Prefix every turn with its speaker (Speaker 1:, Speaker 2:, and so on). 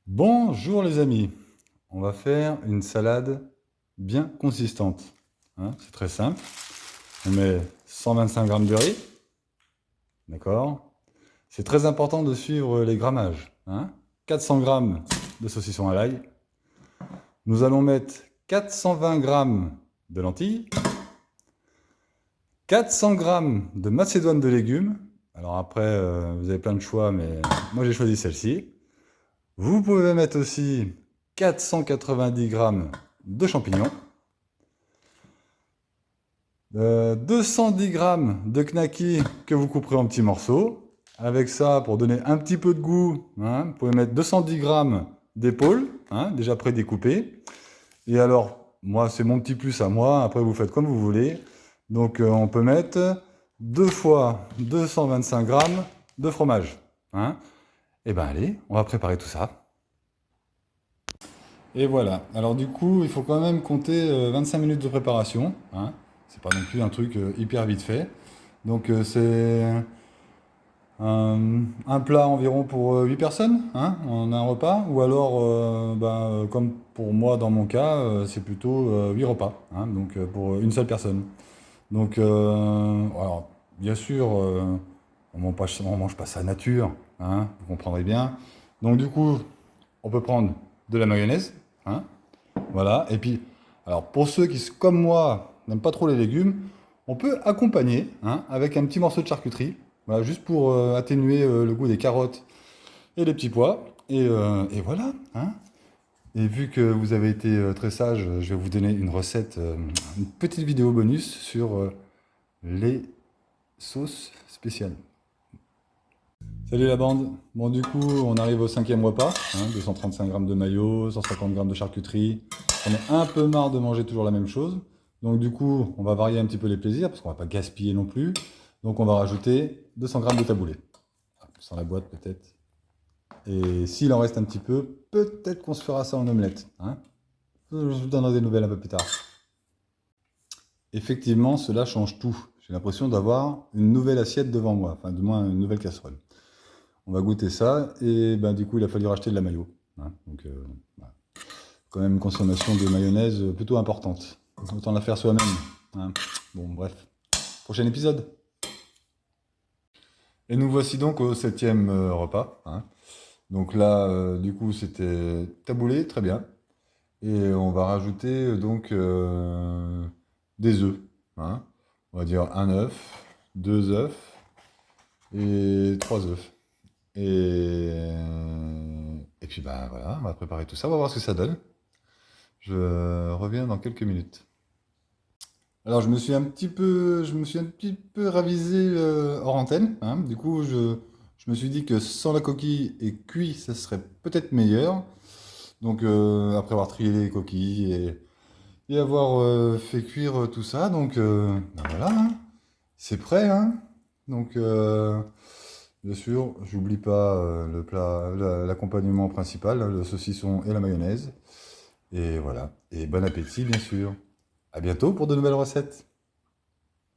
Speaker 1: Bonjour les amis, on va faire une salade bien consistante. C'est très simple. On met 125 g de riz, d'accord. C'est très important de suivre les grammages. 400 g de saucisson à l'ail. Nous allons mettre 420 g de lentilles, 400 g de macédoine de légumes. Alors après, vous avez plein de choix, mais moi j'ai choisi celle-ci. Vous pouvez mettre aussi 490 g de champignons, 210 g de knacky que vous couperez en petits morceaux. Avec ça, pour donner un petit peu de goût, vous pouvez mettre 210 g d'épaule, déjà prédécoupées. Et alors, moi, c'est mon petit plus à moi. Après, vous faites comme vous voulez. Donc, on peut mettre 2 fois 225 g de fromage. Et ben allez, on va préparer tout ça. Et voilà. Alors du coup, il faut quand même compter 25 minutes de préparation. C'est pas non plus un truc hyper vite fait. Donc c'est un plat environ pour 8 personnes, en un repas. Ou alors, comme pour moi dans mon cas, c'est plutôt 8 repas, donc pour une seule personne. Donc, alors, bien sûr, on mange pas ça nature, vous comprendrez bien. Donc du coup, on peut prendre de la mayonnaise, voilà. Et puis, alors pour ceux qui, comme moi, n'aiment pas trop les légumes, on peut accompagner avec un petit morceau de charcuterie, voilà, juste pour atténuer le goût des carottes et des petits pois. Et voilà. Et vu que vous avez été très sage, je vais vous donner une recette, une petite vidéo bonus sur les sauces spéciales. Salut la bande. Bon, du coup, on arrive au 5e repas. 235 g de mayo, 150 g de charcuterie. On est un peu marre de manger toujours la même chose. Donc du coup, on va varier un petit peu les plaisirs parce qu'on va pas gaspiller non plus. Donc on va rajouter 200 g de taboulé. Sans la boîte peut-être. Et s'il en reste un petit peu, peut-être qu'on se fera ça en omelette. Je vous donnerai des nouvelles un peu plus tard. Effectivement, cela change tout. J'ai l'impression d'avoir une nouvelle assiette devant moi. Enfin, du moins une nouvelle casserole. On va goûter ça, et du coup il a fallu racheter de la mayo. Donc voilà. Quand même une consommation de mayonnaise plutôt importante. Autant la faire soi-même. Bon bref, prochain épisode. Et nous voici donc au 7e repas. Donc là, du coup c'était taboulé, très bien. Et on va rajouter donc des œufs. On va dire un œuf, 2 œufs et 3 œufs. Et puis voilà, on va préparer tout ça, on va voir ce que ça donne. Je reviens dans quelques minutes. Alors je me suis un petit peu ravisé hors antenne. Du coup, je me suis dit que sans la coquille et cuit, ça serait peut-être meilleur. Donc après avoir trié les coquilles et avoir fait cuire tout ça, donc voilà, c'est prêt. Donc bien sûr, j'oublie pas le plat, l'accompagnement principal, le saucisson et la mayonnaise. Et voilà. Et bon appétit, bien sûr. À bientôt pour de nouvelles recettes.